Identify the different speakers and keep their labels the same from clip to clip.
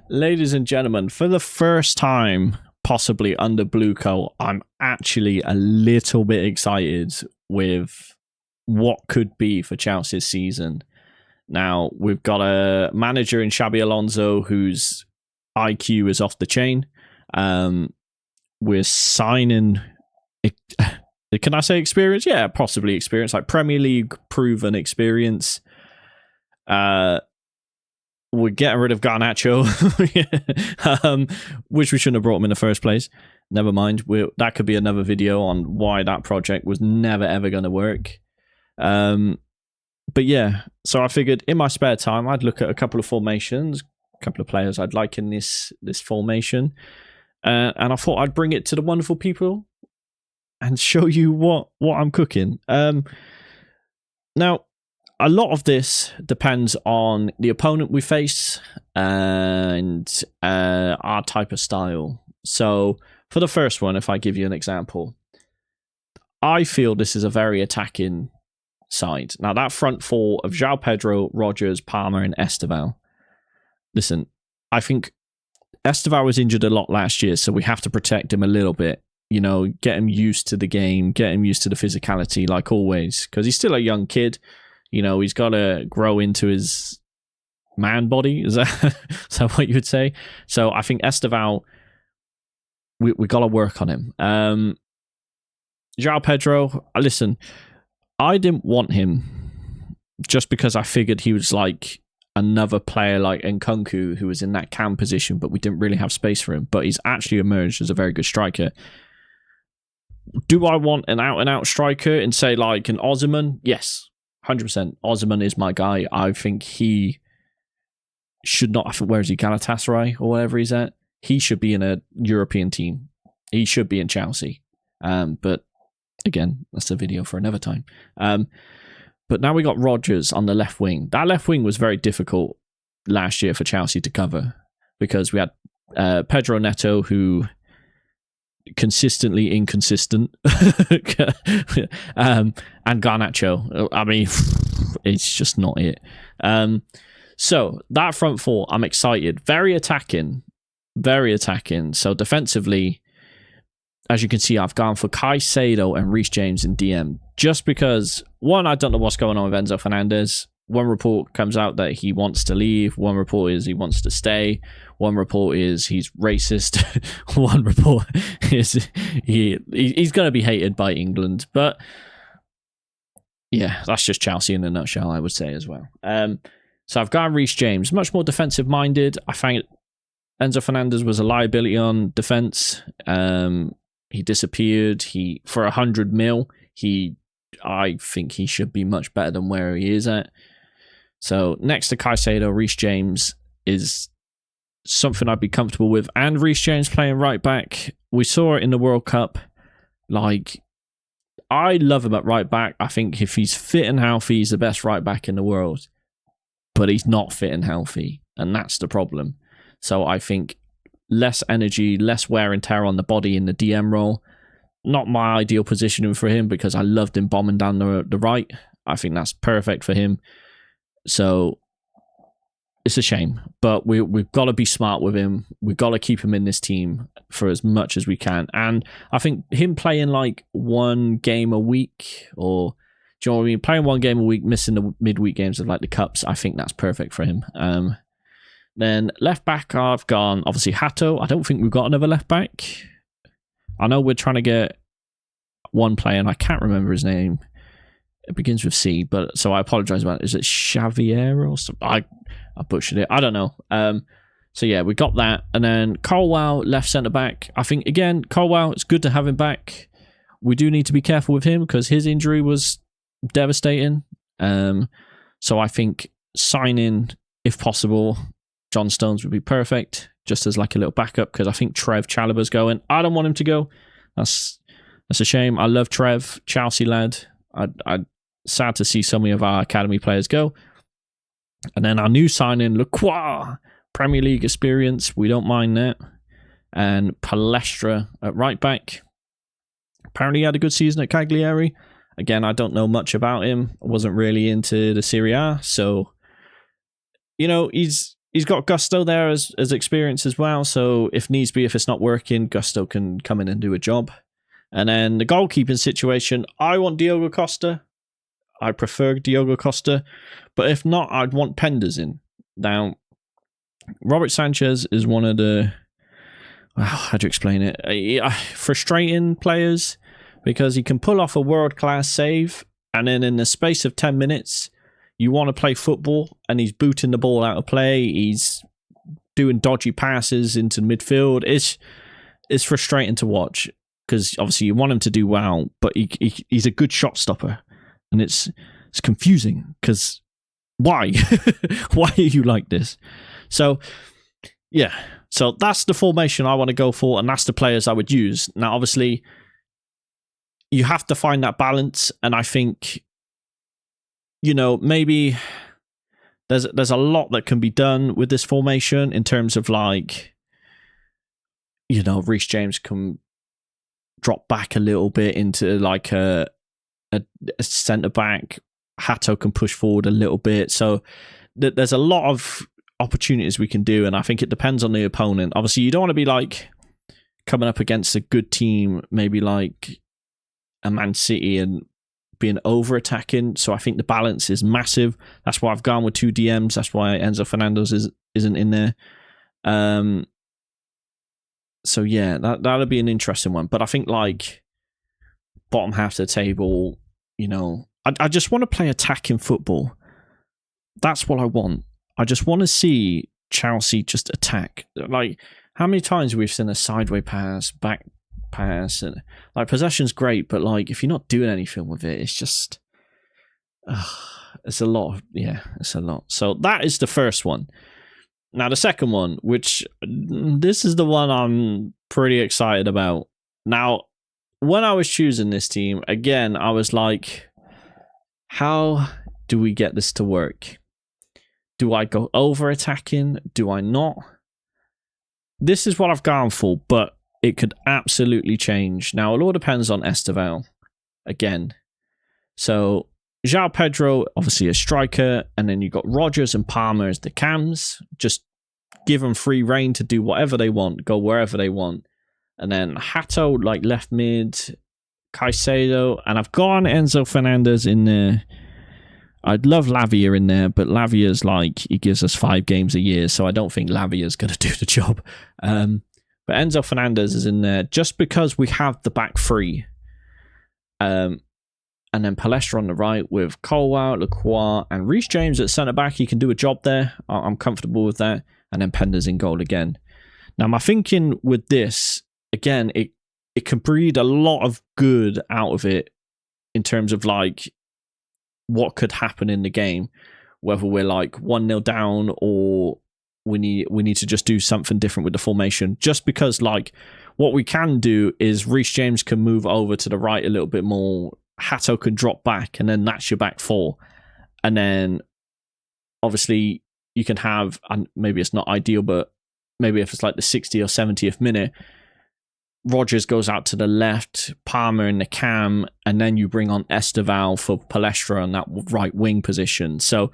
Speaker 1: Ladies and gentlemen, for the first time, possibly under Blueco, I'm actually a little bit excited with what could be for Chelsea's season. Now, we've got a manager in Xabi Alonso whose IQ is off the chain. We're signing... Can I say experience? Yeah, possibly experience, like Premier League proven experience. We're getting rid of Garnacho, which we shouldn't have brought him in the first place. Never mind. That could be another video on why that project was never, ever going to work. But yeah, so I figured in my spare time, I'd look at a couple of formations, a couple of players I'd like in this formation. And I thought I'd bring it to the wonderful people and show you what I'm cooking. Now, a lot of this depends on the opponent we face and our type of style. So for the first one, if I give you an example, I feel this is a very attacking side. Now, that front four of João Pedro, Rogers, Palmer, and Esteval. Listen, I think Esteval was injured a lot last year, so we have to protect him a little bit. You know, get him used to the game, get him used to the physicality, like always, because he's still a young kid. You know, he's got to grow into his man body. Is that what you would say? So I think Esteval, we got to work on him. João Pedro, listen, I didn't want him just because I figured he was like another player like Nkunku who was in that cam position, but we didn't really have space for him. But he's actually emerged as a very good striker. Do I want an out-and-out striker and say like an Osimhen? Yes, 100%. Osimhen is my guy. I think he should not... Where is he? Galatasaray or wherever he's at? He should be in a European team. He should be in Chelsea. But again, that's a video for another time. But now we got Rogers on the left wing. That left wing was very difficult last year for Chelsea to cover because we had Pedro Neto, who consistently inconsistent, and Garnacho. I mean, it's just not it. So that front four, I'm excited. Very attacking. So defensively, as you can see, I've gone for Caicedo and Reece James in DM just because, one, I don't know what's going on with Enzo Fernandez. One report comes out that he wants to leave. One report is he wants to stay. One report is he's racist. One report is he's going to be hated by England. But yeah, that's just Chelsea in a nutshell, I would say as well. So I've got Reece James, much more defensive minded. I find Enzo Fernandez was a liability on defense. He disappeared. For 100 mil, I think he should be much better than where he is at. So next to Caicedo, Reece James is something I'd be comfortable with. And Reece James playing right back. We saw it in the World Cup. Like, I love him at right back. I think if he's fit and healthy, he's the best right back in the world. But he's not fit and healthy. And that's the problem. So I think less energy, less wear and tear on the body in the DM role. Not my ideal positioning for him because I loved him bombing down the right. I think that's perfect for him. So it's a shame, but we've got to be smart with him. We've got to keep him in this team for as much as we can. And I think him playing like one game a week, or do you know what I mean? Playing one game a week, missing the midweek games of like the cups, I think that's perfect for him. Then left back, I've gone obviously Hato. I don't think we've got another left back. I know we're trying to get one player, and I can't remember his name. It begins with C, but so I apologize about it. Is it Xavier or something? I butchered it. I don't know. So yeah, we got that. And then Colwell, left centre back. I think, again, Colwell, it's good to have him back. We do need to be careful with him because his injury was devastating. So I think signing, if possible, John Stones would be perfect, just as like a little backup, because I think Trev Chalobah's going. I don't want him to go. That's a shame. I love Trev, Chelsea lad. I'm sad to see so many of our academy players go. And then our new signing, Lacroix, Premier League experience. We don't mind that. And Palestra at right back. Apparently he had a good season at Cagliari. Again, I don't know much about him. I wasn't really into the Serie A. So, you know, he's he's got Gusto there as experience as well. So if needs be, if it's not working, Gusto can come in and do a job. And then the goalkeeping situation, I want Diogo Costa. I prefer Diogo Costa. But if not, I'd want Penders in. Now, Robert Sanchez is one of the... how do you explain it? Frustrating players, because he can pull off a world-class save, and then in the space of 10 minutes, you want to play football, and he's booting the ball out of play. He's doing dodgy passes into midfield. It's frustrating to watch, because obviously you want him to do well, but he's a good shot stopper, and it's confusing, because why? Why are you like this? So, yeah. So that's the formation I want to go for, and that's the players I would use. Now, obviously, you have to find that balance, and I think, maybe there's a lot that can be done with this formation in terms of, like, Reece James can drop back a little bit into, like, a centre-back. Hato can push forward a little bit. So there's a lot of opportunities we can do, and I think it depends on the opponent. Obviously, you don't want to be like coming up against a good team, maybe like a Man City, and being over attacking. So I think the balance is massive. That's why I've gone with 2 DMs. That's why Enzo Fernandez isn't in there. So yeah, that'll be an interesting one. But I think, like, bottom half of the table, I just want to play attacking football. That's what I want. I just want to see Chelsea just attack. Like, how many times we've seen a sideway pass, back pass, and like, possession's great, but like, if you're not doing anything with it, it's just it's a lot. It's a lot. So that is the first one. Now the second one, which this is the one I'm pretty excited about. Now, when I was choosing this team, again, I was like, how do we get this to work? Do I go over attacking? Do I not? This is what I've gone for, but it could absolutely change. Now, it all depends on Esteval again. So, João Pedro, obviously a striker, and then you've got Rogers and Palmer as the cams. Just give them free reign to do whatever they want, go wherever they want. And then Hato, like, left mid, Caicedo, and I've gone Enzo Fernandez in there. I'd love Lavia in there, but Lavia's like, he gives us 5 games a year, so I don't think Lavia's going to do the job. But Enzo Fernandez is in there just because we have the back three. And then Palestra on the right with Colwell, Lacroix, and Reece James at centre-back. He can do a job there. I'm comfortable with that. And then Penders in goal again. Now, my thinking with this, again, it can breed a lot of good out of it in terms of, like, what could happen in the game, whether we're like 1-0 down or we need to just do something different with the formation. Just because, like, what we can do is Reece James can move over to the right a little bit more, Hato can drop back, and then that's your back four. And then obviously you can have, and maybe it's not ideal, but maybe if it's like the 60th or 70th minute, Rogers goes out to the left, Palmer in the cam, and then you bring on Esteval for Palestra on that right wing position. So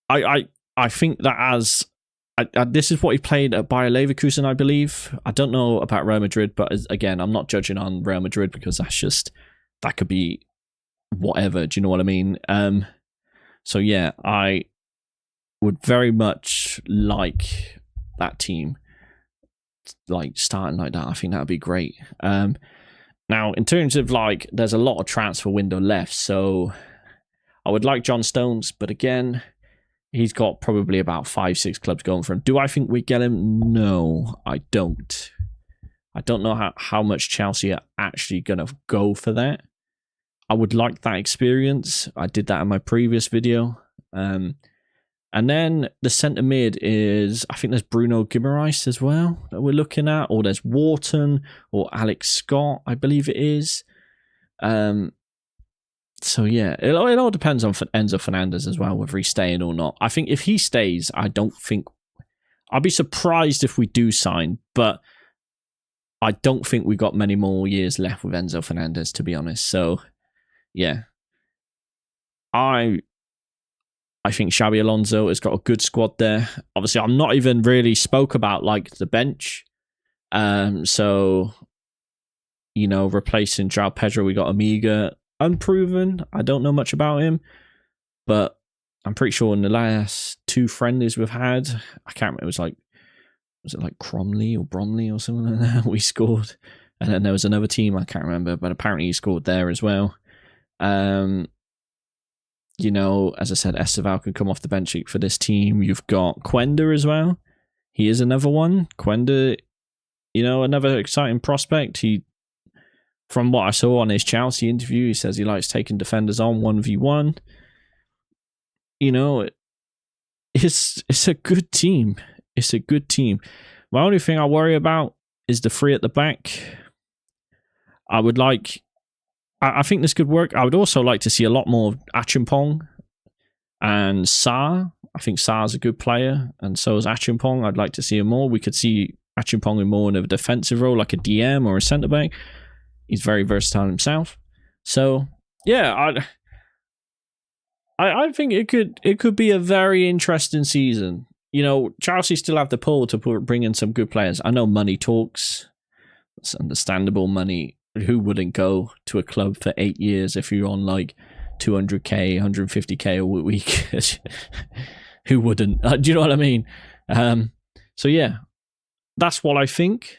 Speaker 1: I think that as this is what he played at Bayer Leverkusen, I believe. I don't know about Real Madrid, but again, I'm not judging on Real Madrid because that could be whatever. Do you know what I mean? So yeah, I would very much like that team, like, starting like that. I think that would be great. Now, in terms of, like, there's a lot of transfer window left, so I would like John Stones, but again, he's got probably about 5-6 clubs going for him. Do I think we get him? No, I don't. I don't know how much Chelsea are actually going to go for that. I would like that experience. I did that in my previous video. And then the centre mid is, I think there's Bruno Guimaraes as well that we're looking at, or there's Wharton or Alex Scott, I believe it is. So yeah, it all depends on Enzo Fernandez as well, whether he's staying or not. I think if he stays, I'll be surprised if we do sign, but I don't think we got many more years left with Enzo Fernandez, to be honest. So yeah, I I think Xabi Alonso has got a good squad there. Obviously, I'm not even really spoke about like the bench. So, you know, replacing João Pedro, we got Amiga, unproven. I don't know much about him, but I'm pretty sure in the last 2 friendlies we've had, I can't remember. Was it like Cromley or Bromley or something like that? We scored, and then there was another team I can't remember, but apparently he scored there as well. You know, as I said, Esteval can come off the bench for this team. You've got Quenda as well. He is another one. Quenda, you know, another exciting prospect. He, from what I saw on his Chelsea interview, he says he likes taking defenders on 1v1. You know, it's a good team. It's a good team. My only thing I worry about is the 3 at the back. I think this could work. I would also like to see a lot more of Achimpong and Sa. I think Sa's a good player, and so is Achimpong. I'd like to see him more. We could see Achimpong in more in a defensive role, like a DM or a centre back. He's very versatile himself. So yeah, I think it could be a very interesting season. You know, Chelsea still have the pull to bring in some good players. I know money talks. It's understandable. Money. Who wouldn't go to a club for 8 years if you're on like 200k, 150k a week? Who wouldn't? Do you know what I mean? So yeah, that's what I think.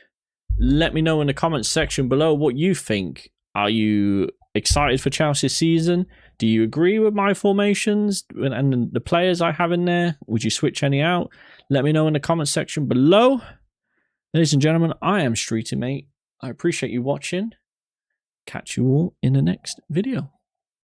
Speaker 1: Let me know in the comments section below what you think. Are you excited for Chelsea's season? Do you agree with my formations and the players I have in there? Would you switch any out? Let me know in the comments section below. Ladies and gentlemen, I am Streety Mate. I appreciate you watching. Catch you all in the next video.